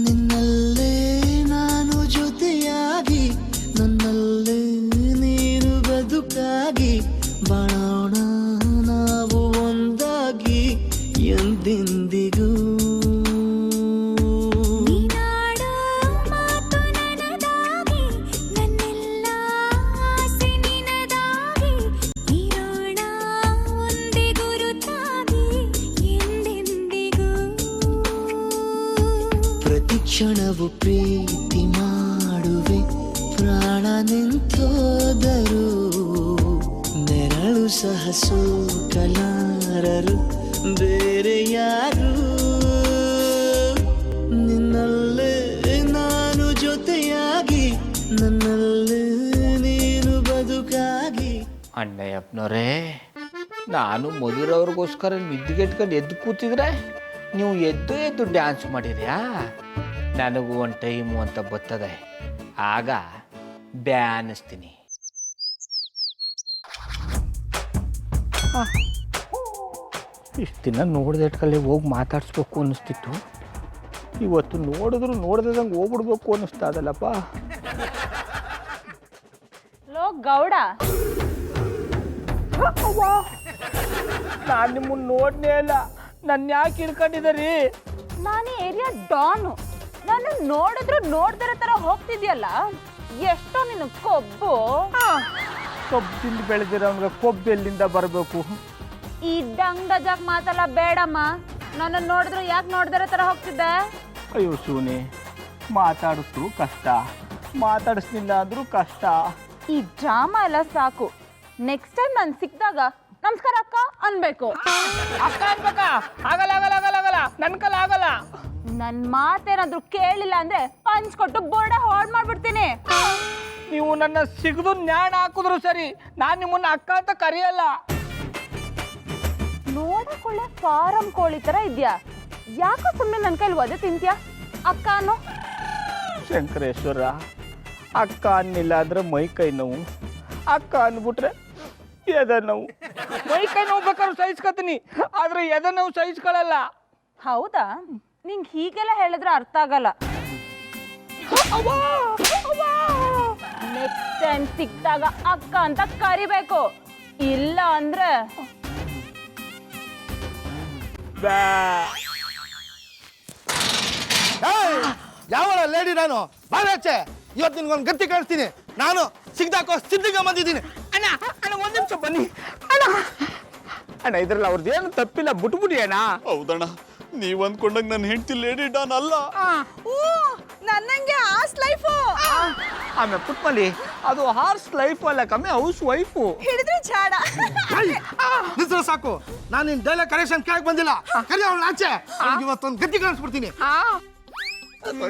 ನಿನ್ನಲ್ಲೇ ನಾನು ಜೊತೆಯಾಗಿ, ನನ್ನಲ್ಲೇ ನೀನು ಬದುಕಾಗಿ, ಬಾಳೋಣ ನಾವು ಒಂದಾಗಿ ಎಂದೆಂದಿಗೂ. ಕ್ಷಣವು ಪ್ರೀತಿ ಮಾಡುವೆ, ಪ್ರಾಣ ನಿಂತೋದರು ನೆರಳು ಸಹ ಸೋಕಲಾರರು ಬೇರೆ ಯಾರು. ನನ್ನಲ್ಲೇ ನೀನು ಬದುಕಾಗಿ. ಅಣ್ಣಯ್ಯಪ್ಪನವರೇ, ನಾನು ಮಧುರವ್ರಿಗೋಸ್ಕರ ನಿದ್ದಿಗೆಟ್ಕೊಂಡು ಎದ್ದು ಕೂತಿದ್ರೆ ನೀವು ಎದ್ದು ಎದ್ದು ಡ್ಯಾನ್ಸ್ ಮಾಡಿದ್ಯಾ? ನನಗೂ ಒಂದು ಟೈಮು ಅಂತ ಬರ್ತದೆ, ಆಗ ಬ್ಯಾನಿಸ್ತೀನಿ. ಇಷ್ಟು ದಿನ ನೋಡಿದ ಇಟ್ಕಲ್ಲಿ ಹೋಗಿ ಮಾತಾಡಿಸ್ಬೇಕು ಅನ್ನಿಸ್ತಿತ್ತು, ಇವತ್ತು ನೋಡಿದ್ರು ನೋಡ್ದಂಗೆ ಹೋಗ್ಬಿಡ್ಬೇಕು ಅನ್ನಿಸ್ತಾ ಅದಲ್ಲಪ್ಪ. ಲೋ ಗೌಡ, ನಾನು ನಿಮ್ಮನ್ನು ನೋಡನೇ ಇಲ್ಲ, ನನ್ನ ಯಾಕೆ ಹಿಡ್ಕೊಂಡಿದ್ದೀರಿ? ನಾನು ಏರಿಯಾ ಡಾನು. ನಾನು ನೋಡಿದ್ರು ನೋಡ್ದಿರೋ ತರ ಹೋಗ್ತಿದ್ಯಲ್ಲ, ಎಷ್ಟೋ ನಿನ್ನ ಕೊಬ್ಬು. ಕೊಬ್ಬು ತಿಂದು ಬೆಳೆದಿರೋನ್ಗೆ ಕೊಬ್ಬು ಎಲ್ಲಿಂದ ಬರಬೇಕು? ಈ ಡಂಗ್ ಡಜಾಕ್ ಮಾತೆಲ್ಲ ಬೇಡಮ್ಮ. ನನ್ನ ನೋಡಿದ್ರು ಯಾಕೆ ನೋಡ್ದಿರೋ ತರ ಹೋಗ್ತಿದ್ದೆ? ಅಯ್ಯೋ ಸೂನಿ, ಮಾತಾಡಿಸ್ರು ಕಷ್ಟ, ಮಾತಾಡಿಸ್ಲಿಲ್ಲ ಅಂದ್ರೂ ಕಷ್ಟ. ಈ ಡ್ರಾಮಾ ಎಲ್ಲ ಸಾಕು. ನೆಕ್ಸ್ಟ್ ಟೈಮ್ ನಾನು ಸಿಕ್ಕಿದಾಗ ನಮಸ್ಕಾರ ಅಕ್ಕ ಅನ್ಬೇಕು. ಅಕ್ಕ ಅನ್ಬೇಕಾ? ಆಗಲ್ಲ ಆಗಲ್ಲ ಆಗಲ್ಲ ಆಗಲ್ಲ, ನನ್ನ ಕಲ ಆಗಲ್ಲ. ನನ್ನ ಮಾತೇನಾದ್ರೂ ಕೇಳಿಲ್ಲ ಅಂದ್ರೆ ಪಂಚ್ ಕೊಟ್ಟು ಬೋರ್ಡೆ ಹಾಳ್ ಮಾಡ್ಬಿಡ್ತೀನಿ. ನೀವು ನನ್ನ ಸಿಗದು ನ್ಯಾಣ ಹಾಕಿದ್ರು ಸರಿ, ನಾನು ನಿಮ್ಮನ್ನ ಅಕ್ಕ ಅಂತ ಕರೆಯಲ್ಲ. ನೋಡಕೊಳ್ಳೆ ಫಾರಂ ಕೋಳಿ ತರ ಇದ್ಯಾ, ಯಾಕೋ ಸುಮ್ಮನೆ ನನ್ನ ಕೈಲಿ ಒದೆ ತಿಂತ್ಯಾ? ಅಕ್ಕ ಅನ್ನೋ. ಶಂಕರೇಶ್ವರ, ಅಕ್ಕ ಅನ್ನಿಲ್ಲ ಅಂದ್ರೆ ಮೈ ಕೈ ನೋವು, ಅಕ್ಕ ಅಂದ್ಬಿಟ್ರೆ ಎದೆ ನೋವು. ಮೈ ಕೈ ನೋವು ಬೇಕಾದ್ರೂ ಸಹಿಸ್ಕೊತೀನಿ, ಆದ್ರೆ ಎದೆ ನೋವು ಸಹಿಸ್ಕೊಳ್ಳಲ್ಲ. ಹೌದಾ? ನಿಂಗೆ ಹೀಗೆಲ್ಲ ಹೇಳಿದ್ರೆ ಅರ್ಥ ಆಗಲ್ಲ. ನೆಕ್ಸ್ಟ್ ಟೈಮ್ ಸಿಕ್ಕಿದಾಗ ಅಕ್ಕ ಅಂತ ಕರಿಬೇಕು, ಇಲ್ಲ ಅಂದ್ರೆ ಯಾವಳ ಲೇಡಿ ನಾನು? ಬಾರಾಚೆ, ಇವತ್ತು ನಿನ್ಗೊಂದು ಗತಿ ಕಳಿಸ್ತೀನಿ. ನಾನು ಸಿಗ್ದಾಕೋ ಸಿದ್ಧಿಗ ಬಂದಿದ್ದೀನಿ. ಅಣ್ಣ ಅಣ್ಣ, ಒಂದು ನಿಮಿಷ ಬನ್ನಿ ಅಣ್ಣ. ಅಣ್ಣ ಇದ್ರಲ್ಲಿ ಅವ್ರದ್ದು ಏನು ತಪ್ಪಿಲ್ಲ, ಬಿಟ್ಬಿಡಿ ಅಣ್ಣ. ಹೌದಣ್ಣ, ನೀವು ಅಂದ್ಕೊಂಡಂಗೆ ನನ್ನ ಹೆಂಡತಿ ಲೇಡಿ ಡಾನ್ ಅಲ್ಲ. ನನ್ನಂಗೆ ಆಸ್ ಲೈಫು. ಆಮೇಲೆ ಪುಟ್ಮಲ್ಲಿ ಅದು ಹಾರ್ಸ್ ಲೈಫ್ ಅಲ್ಲ ಕಮ್ಮಿ, ಹೌಸ್ ವೈಫು. ಹಿಡಿದ್ರೆ ಚಾಡ. ನಿಲ್ಸು ಸಾಕು, ನಾನು ನಿನ್ ಡೈಲಾಗ್ ಕರೆಕ್ಷನ್ ಕೇಳಕ್ ಬಂದಿಲ್ಲ. ಕರಿ ಅವಳು ಆಚೆ, ಇವತ್ತೊಂದು ಗತಿ ಕಳಿಸ್ಬಿಡ್ತೀನಿ.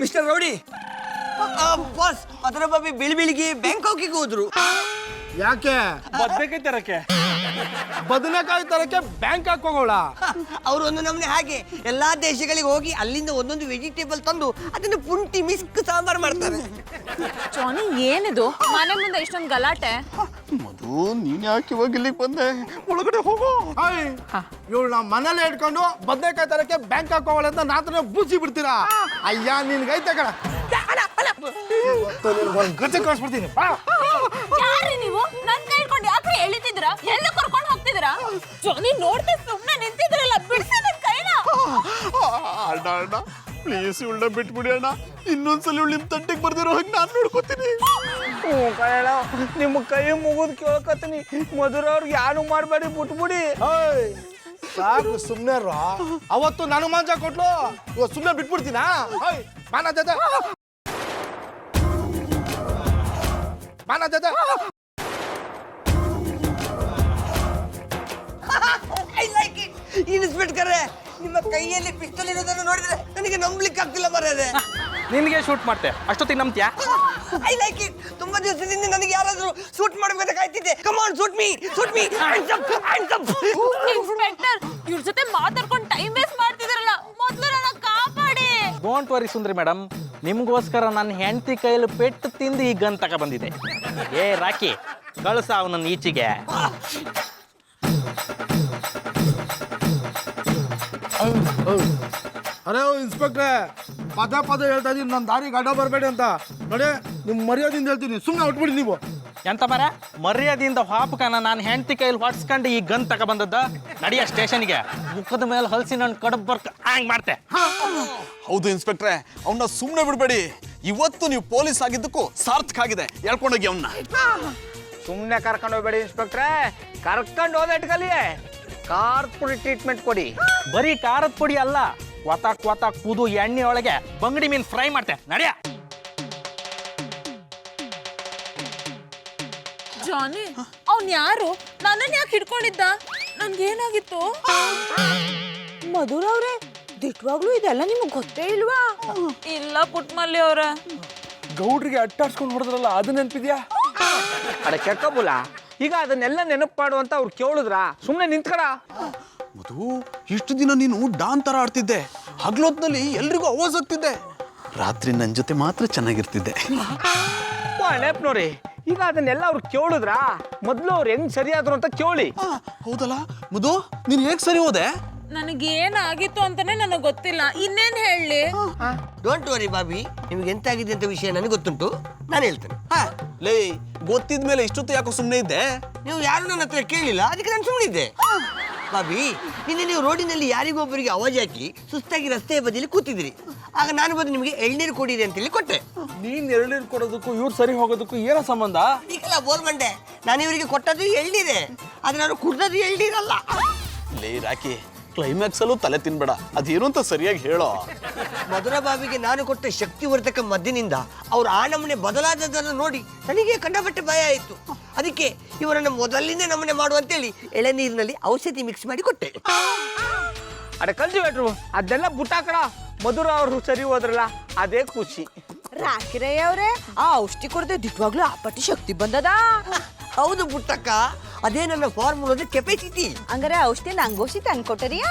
ಮಿಸ್ಟರ್ ರೌಡಿ ಬಾಸ್, ಅದರ ಬಾಬಿ ಬೆಳಿಗ್ಗೆ ಬ್ಯಾಂಕಾಕಿಗೆ ಹೋದ್ರು. ಯಾಕೆ? ಬದ್ನೆಕಾಯಿ ತರಕ್ಕೆ. ಬದನೆಕಾಯಿ ತರಕ್ಕೆ ಬ್ಯಾಂಕ್ ಹೋಗೋಳ? ಅವರು ಒಂದು ನಮ್ನೆ ಹಾಗೆ ಎಲ್ಲಾ ದೇಶಗಳಿಗೆ ಹೋಗಿ ಅಲ್ಲಿಂದ ಒಂದೊಂದು ವೆಜಿಟೇಬಲ್ ತಂದು ಅದನ್ನು ಪುಂಟಿ ಮಿಸ್ಕ್ ಸಾಂಬಾರ್ ಮಾಡ್ತಾರೆ. ಜಾನಿ ಏನಿದು ಮನೆ ಮುಂದೆ ಇಷ್ಟೊಂದು ಗಲಾಟೆ? ಮಧು, ನೀನ್ ಯಾಕೆ ಇವಾಗ ಇಲ್ಲಿಗೆ ಬಂದೆ? ಒಳಗಡೆ ಹೋಗೋ. ಇವಳು ನಮ್ಮ ಮನೇಲೆ ಇಟ್ಕೊಂಡು ಬದನೆಕಾಯಿ ತರಕ್ಕೆ ಬ್ಯಾಂಕ್ ಹೋಗೋಳ ಅಂತ ನಾತ್ರ ಬೂಸಿ ಬಿಡ್ತೀರಾ? ಅಯ್ಯ ನಿನ್ಗೈತೆ ಕಣ, ಗತಿ ಕಳಿಸ್ಬಿಡ್ತೀನಿ. ಯಾರಿ ನೀವು? ನನ್ ಕೈ ಹಿಡ್ಕೊಂಡು ಯಾಕೆ ಎಳಿತಿದ್ರ? ಎಲ್ಲ ಕರ್ಕೊಂಡು ಹೋಗ್ತಿದ್ರ? ಜಾನಿ ನೋಡ್ದೆ ಸುಮ್ಮನೆ ನಿಂತಿದ್ರಲ್ಲ, ಬಿಡಿಸಿ ನನ್ ಕೈನ. ಅಣ್ಣ ಅಣ್ಣ ಪ್ಲೀಸ್, ಇವಳನ್ನ ಬಿಟ್ಬಿಡಿ ಅಣ್ಣ. ಇನ್ನೊಂದ್ಸಲ ಇವಳು ನಿಮ್ಮ ತಂಟೆಗೆ ಬರ್ದಿರೋ ಹಾಗೆ ನಾನು ನೋಡ್ಕೋತೀನಿ. ನಿಮ್ಮ ಕೈ ಮುಗಿದು ಕೇಳ್ಕೊತೀನಿ, ಮಧುರವ್ರಿಗೆ ಯಾರು ಮಾಡಬೇಡಿ, ಬಿಟ್ಬಿಡಿ. ಸಾಕು ಸುಮ್ನೆ. ಅವತ್ತು ನಾನು ಮಾಂಸ ಕೊಟ್ಲು, ಇವತ್ತು ಸುಮ್ನೆ ಬಿಟ್ಬಿಡ್ತೀನಾ? ಬಾನ ಜೊತೆ ಬಾನ ಜೊತೆ. I like it. ಇನ್ಸ್ಪೆಕ್ಟರ್, ನಿಮ್ಮ ಕೈಯಲ್ಲಿ ಪಿಸ್ತೂಲ್ ಇರೋದನ್ನು ನೋಡಿದ್ರೆ ನನಗೆ ನಂಬಲಿಕ್ಕೆ ಆಗ್ತಿಲ್ಲ ಮರ್ಯಾದೆ. ನಿನಗೆ ಶೂಟ್ ಮಾಡ್ತೆ, ಅಷ್ಟೊತ್ತಿಗೆ ನಂಬ್ತೀಯಾ? I like it. ತುಂಬಾ ದಿವಸದಿಂದ ನನಗೆ ಯಾರಾದ್ರೂ ಶೂಟ್ ಮಾಡಬೇಕು ಕಾಯ್ತಿದ್ದೆ. Come on, shoot me, shoot me. Hands up, hands up. Inspector, ಇವ್ರ ಜೊತೆ ಮಾತಾಡ್ಕೊಂಡು ಟೈಮ್ ವೇಸ್ಟ್ ಮಾಡ್ತಿದಾರಲ್ಲ, ಮೊದಲು ನನ್ನ ಕಾಪಾಡಿ. ಡೋಂಟ್ ವರಿ ಸುಂದ್ರಿ ಮೇಡಮ್, ನಿಮಗೋಸ್ಕರ ನನ್ನ ಹೆಂಡತಿ ಕೈಯಲ್ಲಿ ಪೆಟ್ಟು ತಿಂದು ಈ ಗನ್ ತಕ ಬಂದಿದೆ. ಏ ರಾಕಿ, ಕಳ್ಸ ಅವನನ್ನ ಈಚೆಗೆ. ಅರೆ ಇನ್ಸ್ಪೆಕ್ಟ್ರೆ, ಪದೇ ಪದೇ ಹೇಳ್ತಾ ಇದೀನಿ ನನ್ನ ದಾರಿಗೆ ಅಡ್ಡ ಬರಬೇಡಿ ಅಂತ. ನೋಡಿ, ನಿಮ್ಮ ಮರ್ಯಾದಿಂದ ಹೇಳ್ತೀನಿ, ಸುಮ್ಮನೆ ಹೊಟ್ಬಿಡಿ ನೀವು. ಎಂತ ಮರ ಮರ್ಯಾದೆಯಿಂದ ಹಾಪಕನ ನಾನು ಹೆಂಡತಿ ಕೈಯಲ್ಲಿ ಹೊಡ್ಸ್ಕೊಂಡು ಈ ಗನ್ ತಕ ಬಂದದ್ದ. ನಡಿಯ ಸ್ಟೇಷನ್ಗೆ, ಮುಖದ ಮೇಲೆ ಹಲಸಿನ ಹಣ್ಣು ಕಡಬ್ ಬರ್ಕ ಹಂಗ್ ಮಾಡ್ತೆ. ಹೌದು ಇನ್ಸ್ಪೆಕ್ಟ್ರೆ, ಅವನ್ನ ಸುಮ್ಮನೆ ಬಿಡಬೇಡಿ. ಇವತ್ತು ನೀವು ಪೊಲೀಸ್ ಆಗಿದ್ದಕ್ಕೂ ಸಾರ್ಥಕ ಆಗಿದೆ. ಹೇಳ್ಕೊಂಡೋಗಿ ಅವನ್ನ. ಸುಮ್ಮನೆ ಕರ್ಕೊಂಡು ಹೋಗ್ಬೇಡಿ ಇನ್ಸ್ಪೆಕ್ಟ್ರೆ, ಕರ್ಕೊಂಡು ಹೋದ ಇಟ್ಕಲಿ ಕಾರ್ ಪುಡಿ ಟ್ರೀಟ್ಮೆಂಟ್ ಕೊಡಿ. ಬರೀ ಖಾರದ ಪುಡಿ ಅಲ್ಲ, ಕೊತ ಕೂದು ಎಣ್ಣೆ ಒಳಗೆ ಬಂಗಡಿ ಮೀನ್ ಫ್ರೈ ಮಾಡ್ತೆ. ನಡಿಯ. ಜಾನಿ, ಅವ್ನ್ ಯಾರು? ನನ್ನನ್ನು ಯಾಕೆ ಹಿಡ್ಕೊಂಡಿದ್ದ? ನನ್ಗೇನಾಗಿತ್ತು? ಮಧುರವ್ರೆ, ದಿಟ್ವಾಗ್ಲೂ ಇದೆಲ್ಲ ನಿಮಗೆ ಗೊತ್ತೇ ಇಲ್ವಾ? ಇಲ್ಲ ಪುಟ್ಮಲ್ಲಿ ಅವ್ರ. ಗೌಡ್ರಿಗೆ ಅಟ್ಟಾಡ್ಸ್ಕೊಂಡು ಹೊಡೆದ್ರಲ್ಲ ಅದು ನೆನಪಿದ್ಯಾ? ಅಡ ಕೆಕ್ಕಬುಲ ಈಗ ಅದನ್ನೆಲ್ಲ ನೆನಪು ಮಾಡು ಅಂತ ಅವ್ರು ಕೇಳಿದ್ರ ಸುಮ್ಮನೆ ನಿಂತ್ಕಡ. ಮಧು, ಇಷ್ಟು ದಿನ ನೀನು ಡಾನ್ ಥರ ಆಡ್ತಿದ್ದೆ, ಹಗ್ಲೊತ್ನಲ್ಲಿ ಎಲ್ರಿಗೂ ಅವಾಜ್ ಆಗ್ತಿದ್ದೆ, ರಾತ್ರಿ ನನ್ನ ಜೊತೆ ಮಾತ್ರ ಚೆನ್ನಾಗಿರ್ತಿದ್ದೆ. ನೆನಪ್ನೋರಿ ಈಗ ಅದನ್ನೆಲ್ಲ ಅವ್ರು ಕೇಳಿದ್ರ ಮೊದಲು ಅವ್ರು ಹೆಂಗ್ ಸರಿಯಾದ್ರು ಅಂತ ಕೇಳಿ. ಹೌದಲ್ಲ ಮಧು, ನೀನು ಹೇಗೆ ಸರಿ ಹೋದೆ? ನನಗೇನಾಗಿತ್ತು ಅಂತಾನೆ ನನಗೆ ಗೊತ್ತಿಲ್ಲ, ಇನ್ನೇನು ಹೇಳಲಿ? ಡೋಂಟ್ ವರಿ ಬಾಬಿ, ನಿಮ್ಗೆ ಎಂತಾಗಿದೆ ಅಂತ ವಿಷಯ ನನಗೆ ಗೊತ್ತುಂಟು, ನಾನು ಹೇಳ್ತೇನೆ. ಲೇ, ಗೊತ್ತಿದ್ಮೇಲೆ ಇಷ್ಟೊತ್ತು ಯಾಕೋ ಸುಮ್ಮನೆ ಇದ್ದೆ? ನೀವು ಯಾರು ನನ್ನ ಹತ್ರ ಕೇಳಿಲ್ಲ, ಅದಕ್ಕೆ ನಾನು ಸುಮ್ಮನಿದ್ದೆ. ಬಾಬಿ, ನಿನ್ನೆ ನೀವು ರೋಡಿನಲ್ಲಿ ಯಾರಿಗೊಬ್ಬರಿಗೆ ಅವಾಜ್ ಹಾಕಿ ಸುಸ್ತಾಗಿ ರಸ್ತೆಯ ಬದಿಯಲ್ಲಿ ಕೂತಿದ್ರಿ. ಆಗ ನಾನು ಬಂದು ನಿಮಗೆ ಎಳ್ನೀರು ಕೊಡಿದೆ ಅಂತೇಳಿ ಕೊಟ್ಟೆ. ನೀನ್ ಎಳ್ನೀರು ಕೊಡೋದಕ್ಕೂ ಇವ್ರು ಸರಿ ಹೋಗೋದಕ್ಕೂ ಏನೋ ಸಂಬಂಧ? ಈಗಲ್ಲ ಬೋಲ್ಮಂಡೆ, ನಾನು ಇವರಿಗೆ ಕೊಟ್ಟದ್ದು ಎಳ್ನೀರೇ, ಆದರೆ ನಾನು ಕುಡ್ದದ್ದು ಎಳ್ನೀರಲ್ಲ. ಲೇ ರಾಕಿ, ಕ್ಲೈಮ್ಯಾಕ್ಸ್ ಅಲ್ಲೂ ತಲೆ ತಿನ್ಬೇಡ, ಅದೇನು ಅಂತ ಸರಿಯಾಗಿ ಹೇಳೋ. ಮಧುರ ಬಾಬಿಗೆ ನಾನು ಕೊಟ್ಟ ಶಕ್ತಿವರ್ಧಕ ಮದ್ದಿನಿಂದ ಅವ್ರು ಆ ನಮೂನೆ ಬದಲಾದದನ್ನು ನೋಡಿ ನನಗೆ ಕಂಡಪಟ್ಟೆ ಭಯ ಆಯಿತು. ಅದಕ್ಕೆ ಇವರನ್ನು ಮೊದಲಿಂದ ನಮೂನೆ ಮಾಡುವಂತೇಳಿ ಎಳೆನೀರಿನಲ್ಲಿ ಔಷಧಿ ಮಿಕ್ಸ್ ಮಾಡಿ ಕೊಟ್ಟೆ. ಅಡ ಕಲ್ಸಿ ಬೇಟ್ರು ಅದೆಲ್ಲ ಬುಟ್ಟಾಕಡ. ಮಧುರ ಅವರು ಸರಿ ಹೋದ್ರಲ್ಲ ಅದೇ ಖುಷಿ. ರಾಕಿರಯ್ಯ ಅವ್ರೆ, ಆ ಔಷಧಿ ಕೊಡದೆ ದಿಟ್ವಾಗ್ಲೂ ಆ ಪಟ್ಟಿ ಶಕ್ತಿ ಬಂದದ. ಹೌದು ಪುಟ್ಟಕ್ಕ, ಅದೇ ನನ್ನ ಫಾರ್ಮುಲಾದ ಕೆಪಾಸಿಟಿ. ಹಂಗಾರೆ ಔಷಧಿ ನಂಗೋಷಿ ತಂದು ಕೊಟ್ಟರಿಯಾ?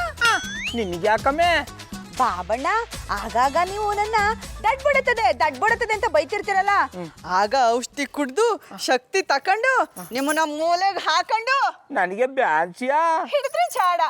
ನಿನ್ಗೆ ಯಾಕಮ್ಮೆ? ಬಾಬಣ್ಣ, ಆಗಾಗ ನೀವು ನನ್ನ ದಡ್ಬುಡತದೆ ಅಂತ ಬೈತಿರ್ತೀರಲ್ಲ, ಆಗ ಔಷಧಿ ಕುಡ್ದು ಶಕ್ತಿ ತಕೊಂಡು ನಿಮ್ಮನ್ನ ಮೂಲೆಗೆ ಹಾಕೊಂಡು ನನಗೆ ಬ್ಯಾನ್ಸಿಯಾ ಹಿಡಿದ್ರೆ ಚಾಡ.